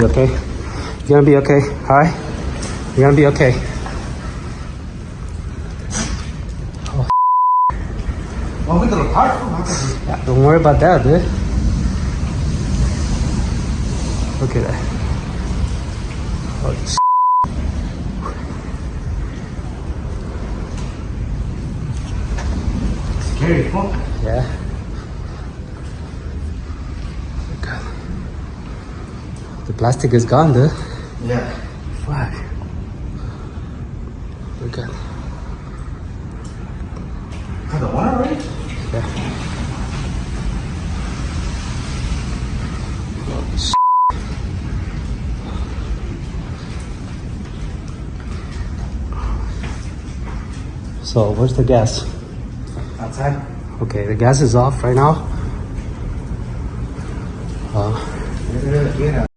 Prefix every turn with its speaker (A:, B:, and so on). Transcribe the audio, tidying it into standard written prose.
A: You okay? You're gonna be okay, alright? You're gonna be okay. Oh, yeah, don't worry about that, dude. Look at that. Oh,
B: scary, huh?
A: yeah. God. The plastic is gone, dude.
B: Yeah.
A: Fuck. Look at.
B: The one already?
A: Yeah. So, where's the gas?
B: Outside.
A: Okay, the gas is off right now.